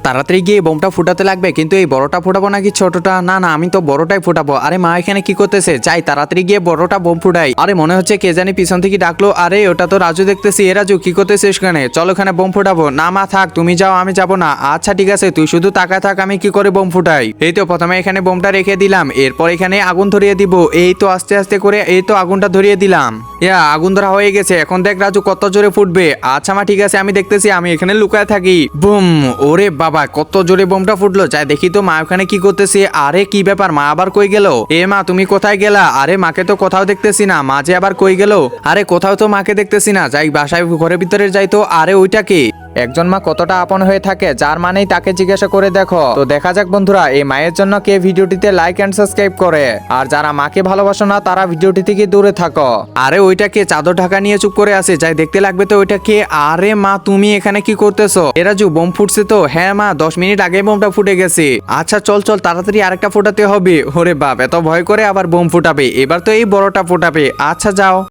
তাড়াতাড়ি গিয়ে বোমটা ফুটাতে লাগবে, কিন্তু এই বড়টা ফুটাবো নাকি ছোটটা? না না, আমি তো বড়টাই ফুটাবো। আরে মা এখানে কি করতেছে? যাই তাড়াতাড়ি গিয়ে বড়টা বোম ফুটাই। আরে মনে হচ্ছে কে জানি পিছন থেকে ডাকলো। আরে ওটা তো রাজু দেখতেছি। এ রাজু কি করতেছিস এখানে? চলো এখানে বোম ফুটাবো। না মা থাক, তুমি যাও, আমি যাবো না। আচ্ছা ঠিক আছে, তুই শুধু তাকায় থাক, আমি কি করে বোম ফুটাই। এই তো প্রথমে এখানে বোমটা রেখে দিলাম, এরপর এখানে আগুন ধরিয়ে দিব। এই তো আস্তে আস্তে করে এই তো আগুনটা ধরিয়ে দিলাম। আগুন ধরা হয়ে গেছে। এখন দেখ রাজু কত জোরে ফুটবে। আচ্ছা মা ঠিক আছে, আমি দেখতেছি, আমি এখানে লুকায় থাকি। বুম! ওরে বাবা, কত জোরে বোমটা ফুটলো। যাই দেখি তো মা ওখানে কি করতেছে। আরে কি ব্যাপার, মা আবার কই গেল? এ মা তুমি কোথায় গেলা? আরে মাকে তো কোথাও দেখতেছি না, মা যে আবার কই গেল? আরে কোথাও তো মাকে দেখতেছি না। যাই বাসায় ঘরের ভিতরে যাই তো। আরে ওইটা কি? একজন মা কতটা আপন হয়ে থাকে, যার মানেই তাকে জিজ্ঞাসা করে দেখো। তো দেখা যাক বন্ধুরা, এই মায়ের জন্য কে ভিডিওটিতে লাইক এন্ড সাবস্ক্রাইব করে। আর যারা মাকে ভালোবাসো না তারা ভিডিওটি থেকে দূরে থাকো। আরে ওইটা কে চাদর ঢাকা নিয়ে চুপ করে আছে? যাই দেখতে লাগবে তো ওইটা কে। আরে মা তুমি এখানে কি করতেছো? এ রাজু বোম ফুটছে তো? হ্যাঁ মা, 10 মিনিট আগে বোমটা ফুটে গেছে। আচ্ছা চল চল তাড়াতাড়ি আরেকটা ফোটাতে হবে। ওরে বাপ, এত ভয় করে আবার বোম ফুটাবে। এবার তো এই বড়টা ফুটাবে। আচ্ছা যাও।